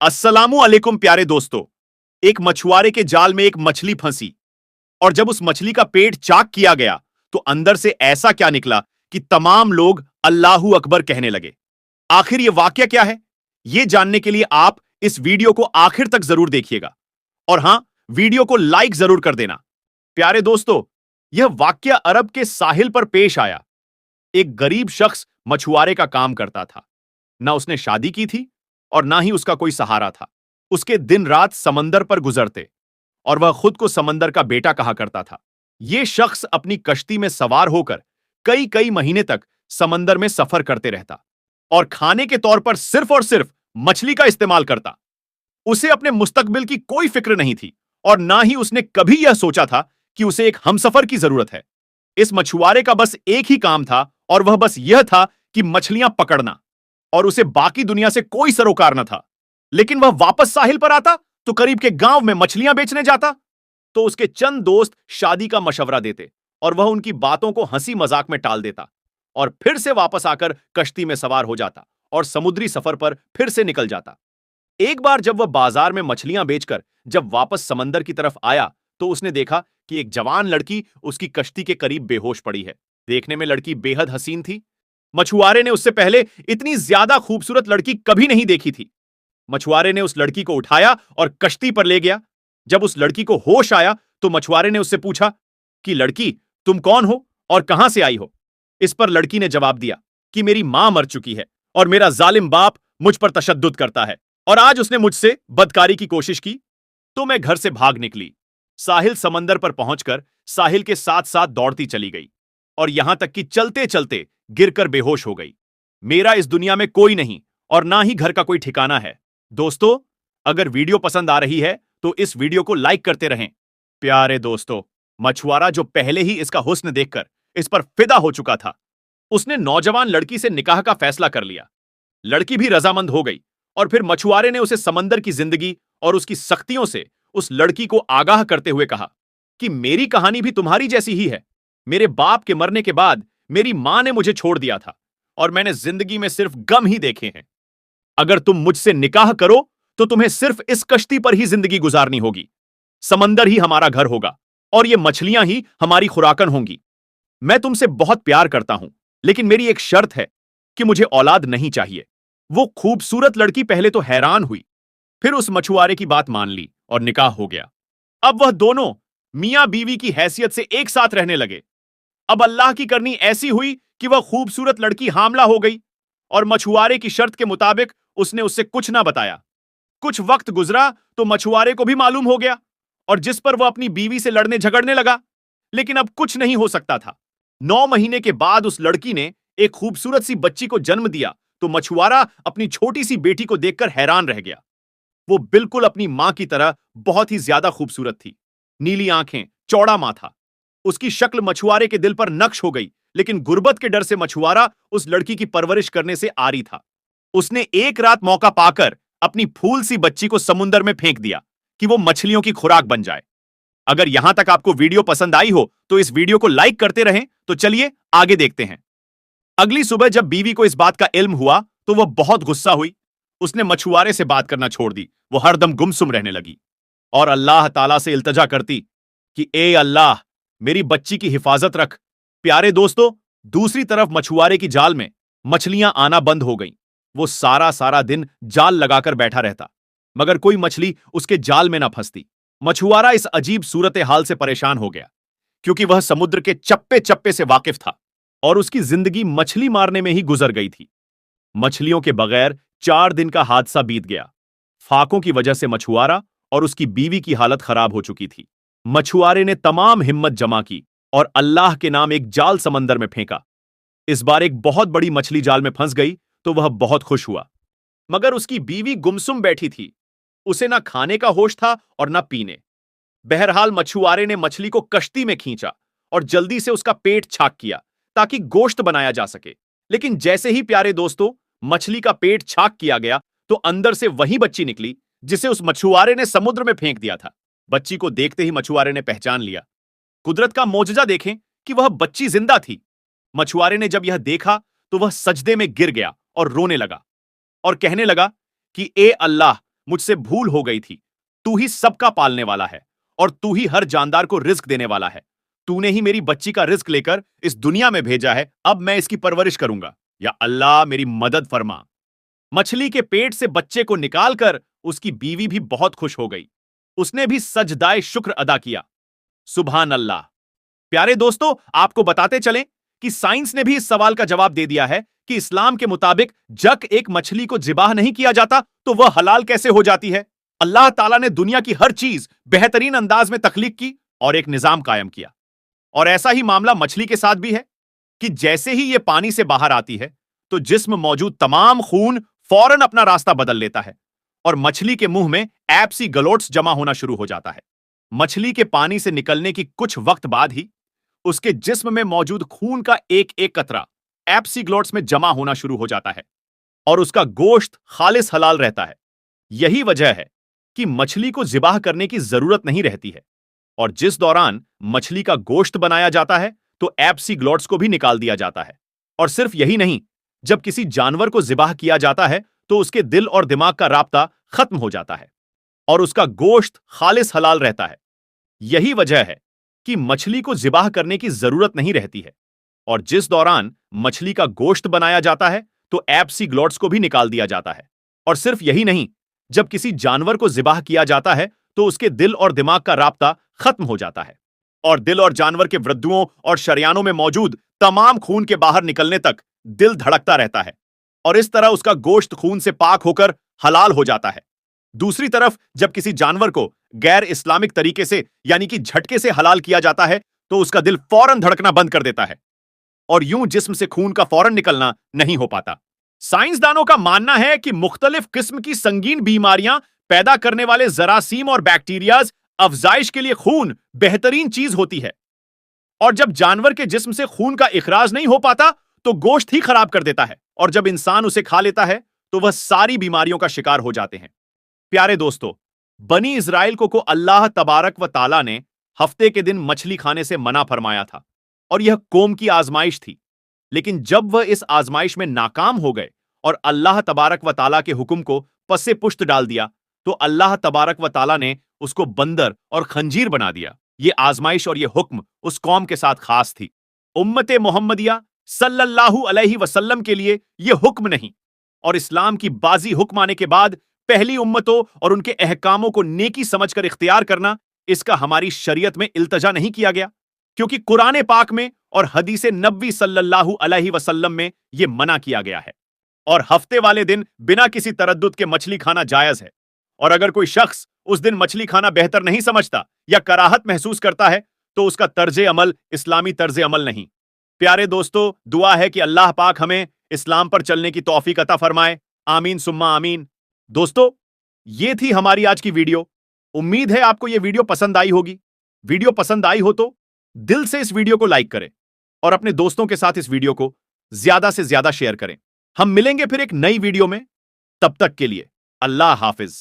अस्सलामु अलैकुम प्यारे दोस्तों। एक मछुआरे के जाल में एक मछली फंसी और जब उस मछली का पेट चाक किया गया तो अंदर से ऐसा क्या निकला कि तमाम लोग अल्लाहू अकबर कहने लगे। आखिर यह वाकया क्या है, यह जानने के लिए आप इस वीडियो को आखिर तक जरूर देखिएगा और हां, वीडियो को लाइक जरूर कर देना। प्यारे दोस्तों, यह वाकया अरब के साहिल पर पेश आया। एक गरीब शख्स मछुआरे का काम करता था। ना उसने शादी की थी और ना ही उसका कोई सहारा था। उसके दिन रात समंदर पर गुजरते और वह खुद को समंदर का बेटा कहा करता था। यह शख्स अपनी कश्ती में सवार होकर कई कई महीने तक समंदर में सफर करते रहता और खाने के तौर पर सिर्फ और सिर्फ मछली का इस्तेमाल करता। उसे अपने मुस्तकबिल की कोई फिक्र नहीं थी और ना ही उसने कभी यह सोचा था कि उसे एक हमसफर की जरूरत है। इस मछुआरे का बस एक ही काम था और वह बस यह था कि मछलियां पकड़ना, और उसे बाकी दुनिया से कोई सरोकार न था। लेकिन वह वापस साहिल पर आता तो करीब के गांव में मछलियां बेचने जाता तो उसके चंद दोस्त शादी का मशवरा देते और वह उनकी बातों को हंसी मजाक में टाल देता और फिर से वापस आकर कश्ती में सवार हो जाता और समुद्री सफर पर फिर से निकल जाता। एक बार जब वह बाजार में मछलियां बेचकर जब वापस समंदर की तरफ आया तो उसने देखा कि एक जवान लड़की उसकी कश्ती के करीब बेहोश पड़ी है। देखने में लड़की बेहद हसीन थी। मछुआरे ने उससे पहले इतनी ज्यादा खूबसूरत लड़की कभी नहीं देखी थी। मछुआरे ने उस लड़की को उठाया और कश्ती पर ले गया। जब उस लड़की को होश आया तो मछुआरे ने उससे पूछा कि लड़की, तुम कौन हो और कहां से आई हो। इस पर लड़की ने जवाब दिया कि मेरी मां मर चुकी है और मेरा जालिम बाप मुझ पर तशद्दुद करता है और आज उसने मुझसे बदकारी की कोशिश की तो मैं घर से भाग निकली। साहिल समंदर पर पहुंचकर साहिल के साथ साथ दौड़ती चली गई और यहां तक कि चलते चलते गिरकर बेहोश हो गई। मेरा इस दुनिया में कोई नहीं और ना ही घर का कोई ठिकाना है। दोस्तों, अगर वीडियो पसंद आ रही है तो इस वीडियो को लाइक करते रहें। प्यारे दोस्तों, मछुआरा जो पहले ही इसका हुस्न देखकर इस पर फिदा हो चुका था, उसने नौजवान लड़की से निकाह का फैसला कर लिया। लड़की भी रजामंद हो गई और फिर मछुआरे ने उसे समंदर की जिंदगी और उसकी सख्तियों से उस लड़की को आगाह करते हुए कहा कि मेरी कहानी भी तुम्हारी जैसी ही है। मेरे बाप के मरने के बाद मेरी मां ने मुझे छोड़ दिया था और मैंने जिंदगी में सिर्फ गम ही देखे हैं। अगर तुम मुझसे निकाह करो तो तुम्हें सिर्फ इस कश्ती पर ही जिंदगी गुजारनी होगी। समंदर ही हमारा घर होगा और ये मछलियां ही हमारी खुराकन होंगी। मैं तुमसे बहुत प्यार करता हूं, लेकिन मेरी एक शर्त है कि मुझे औलाद नहीं चाहिए। वो खूबसूरत लड़की पहले तो हैरान हुई, फिर उस मछुआरे की बात मान ली और निकाह हो गया। अब वह दोनों मियां बीवी की हैसियत से एक साथ रहने लगे। अब अल्लाह की करनी ऐसी हुई कि वह खूबसूरत लड़की हामला हो गई और मछुआरे की शर्त के मुताबिक उसने उससे कुछ ना बताया। कुछ वक्त गुजरा तो मछुआरे को भी मालूम हो गया और जिस पर वह अपनी बीवी से लड़ने झगड़ने लगा। लेकिन अब कुछ नहीं हो सकता था। 9 महीने के बाद उस लड़की ने एक खूबसूरत सी बच्ची को जन्म दिया तो मछुआरा अपनी छोटी सी बेटी को देखकर हैरान रह गया। वो बिल्कुल अपनी मां की तरह बहुत ही ज्यादा खूबसूरत थी। नीली आंखें, चौड़ा माथा। उसकी शक्ल मछुआरे के दिल पर नक्श हो गई, लेकिन गुर्बत के डर से मछुआरा उस लड़की की परवरिश करने से आरी था। उसने एक रात मौका पाकर अपनी फूल सी बच्ची को समुंदर में फेंक दिया कि वो मछलियों की खुराक बन जाए। अगर यहां तक आपको वीडियो पसंद आई हो तो इस वीडियो को लाइक करते रहें। तो चलिए आगे देखते हैं। अगली सुबह जब बीवी को इस बात का इल्म हुआ तो वह बहुत गुस्सा हुई। उसने मछुआरे से बात करना छोड़ दी। वो हरदम गुमसुम रहने लगी और अल्लाह ताला से इल्तजा करती कि ए अल्लाह, मेरी बच्ची की हिफाजत रख। प्यारे दोस्तों, दूसरी तरफ मछुआरे की जाल में मछलियां आना बंद हो गईं। वो सारा सारा दिन जाल लगाकर बैठा रहता, मगर कोई मछली उसके जाल में ना फंसती। मछुआरा इस अजीब सूरत हाल से परेशान हो गया, क्योंकि वह समुद्र के चप्पे चप्पे से वाकिफ था और उसकी जिंदगी मछली मारने में ही गुजर गई थी। मछलियों के बगैर 4 दिन का हादसा बीत गया। फाकों की वजह से मछुआरा और उसकी बीवी की हालत खराब हो चुकी थी। मछुआरे ने तमाम हिम्मत जमा की और अल्लाह के नाम एक जाल समंदर में फेंका। इस बार एक बहुत बड़ी मछली जाल में फंस गई तो वह बहुत खुश हुआ, मगर उसकी बीवी गुमसुम बैठी थी। उसे ना खाने का होश था और ना पीने। बहरहाल मछुआरे ने मछली को कश्ती में खींचा और जल्दी से उसका पेट छाक किया ताकि गोश्त बनाया जा सके। लेकिन जैसे ही, प्यारे दोस्तों, मछली का पेट छाक किया गया तो अंदर से वही बच्ची निकली जिसे उस मछुआरे ने समुद्र में फेंक दिया था। बच्ची को देखते ही मछुआरे ने पहचान लिया। कुदरत का मोजजा देखें कि वह बच्ची जिंदा थी। मछुआरे ने जब यह देखा तो वह सजदे में गिर गया और रोने लगा और कहने लगा कि ए अल्लाह, मुझसे भूल हो गई थी। तू ही सबका पालने वाला है और तू ही हर जानदार को रिस्क देने वाला है। तूने ही मेरी बच्ची का रिस्क लेकर इस दुनिया में भेजा है, अब मैं इसकी परवरिश करूंगा। या अल्लाह मेरी मदद फरमा। मछली के पेट से बच्चे को निकालकर उसकी बीवी भी बहुत खुश हो गई। उसने भी सजदाए शुक्र अदा किया। सुभान अल्लाह। प्यारे दोस्तों, आपको बताते चलें कि साइंस ने भी इस सवाल का जवाब दे दिया है कि इस्लाम के मुताबिक जब एक मछली को जिबाह नहीं किया जाता तो वह हलाल कैसे हो जाती है। अल्लाह ताला ने दुनिया की हर चीज बेहतरीन अंदाज में तख्लीक की और एक निजाम कायम किया। और ऐसा ही मामला मछली के साथ भी है कि जैसे ही यह पानी से बाहर आती है तो जिस्म मौजूद तमाम खून फौरन अपना रास्ता बदल लेता है और मछली के मुंह में एप्सी गलोट्स जमा होना शुरू हो जाता है। मछली के पानी से निकलने की कुछ वक्त बाद ही उसके जिस्म में मौजूद खून का एक एक कतरा एप्सीग्लोट्स में जमा होना शुरू हो जाता है और उसका गोश्त खालिस हलाल रहता है। यही वजह है कि मछली को जिबाह करने की जरूरत नहीं रहती है और जिस दौरान मछली का गोश्त बनाया जाता है तो एप्सीग्लोट्स को भी निकाल दिया जाता है। और सिर्फ यही नहीं, जब किसी जानवर को जिबाह किया जाता है तो उसके दिल और दिमाग का राब्ता खत्म हो जाता है और उसका गोश्त खालिस हलाल रहता है। यही वजह है कि मछली को जिबाह करने की जरूरत नहीं रहती है और जिस दौरान मछली का गोश्त बनाया जाता है तो एप्सीग्लोट्स को भी निकाल दिया जाता है। और सिर्फ यही नहीं, जब किसी जानवर को जिबाह किया जाता है तो उसके दिल और दिमाग का राब्ता खत्म हो जाता है और दिल और जानवर के वृद्धुओं और शरियानों में मौजूद तमाम खून के बाहर निकलने तक दिल धड़कता रहता है और इस तरह उसका गोश्त खून से पाक होकर हलाल हो जाता है। दूसरी तरफ जब किसी जानवर को गैर इस्लामिक तरीके से यानी कि झटके से हलाल किया जाता है तो उसका दिल फौरन धड़कना बंद कर देता है और यूं जिस्म से खून का फौरन निकलना नहीं हो पाता। साइंसदानों का मानना है कि मुख्तलिफ किस्म की संगीन बीमारियां पैदा करने वाले जरासीम और बैक्टीरियाज अफजाइश के लिए खून बेहतरीन चीज होती है और जब जानवर के जिस्म से खून का इखराज नहीं हो पाता तो गोश्त ही खराब कर देता है और जब इंसान उसे खा लेता है तो वह सारी बीमारियों का शिकार हो जाते हैं। प्यारे दोस्तों, बनी इजराइल को अल्लाह तबारक व ताला ने हफ्ते के दिन मछली खाने से मना फरमाया था और यह कौम की आजमाइश थी। लेकिन जब वह इस आजमाइश में नाकाम हो गए और अल्लाह तबारक व ताला के हुक्म को पसे पुश्त डाल दिया तो अल्लाह तबारक व ताला ने उसको बंदर और खंजीर बना दिया। यह आजमाइश और यह हुक्म उस कौम के साथ खास थी। उम्मते मोहम्मदिया सल्लल्लाहु अलैहि वसल्लम के लिए यह हुक्म नहीं और इस्लाम की बाजी हुक्म आने के बाद पहली उम्मतों और उनके अहकामों को नेकी समझकर इख्तियार करना, इसका हमारी शरीयत में इल्तजा नहीं किया गया क्योंकि कुरान पाक में और हदीस नबी सल्लल्लाहु अलैहि वसल्लम में यह मना किया गया है। और हफ्ते वाले दिन बिना किसी तरद्दुद के मछली खाना जायज है और अगर कोई शख्स उस दिन मछली खाना बेहतर नहीं समझता या कराहत महसूस करता है तो उसका तर्ज अमल इस्लामी तर्ज अमल नहीं। प्यारे दोस्तों, दुआ है कि अल्लाह पाक हमें इस्लाम पर चलने की तौफीक अता फरमाए। आमीन सुम्मा आमीन। दोस्तों, ये थी हमारी आज की वीडियो। उम्मीद है आपको यह वीडियो पसंद आई होगी। वीडियो पसंद आई हो तो दिल से इस वीडियो को लाइक करें और अपने दोस्तों के साथ इस वीडियो को ज्यादा से ज्यादा शेयर करें। हम मिलेंगे फिर एक नई वीडियो में। तब तक के लिए अल्लाह हाफिज।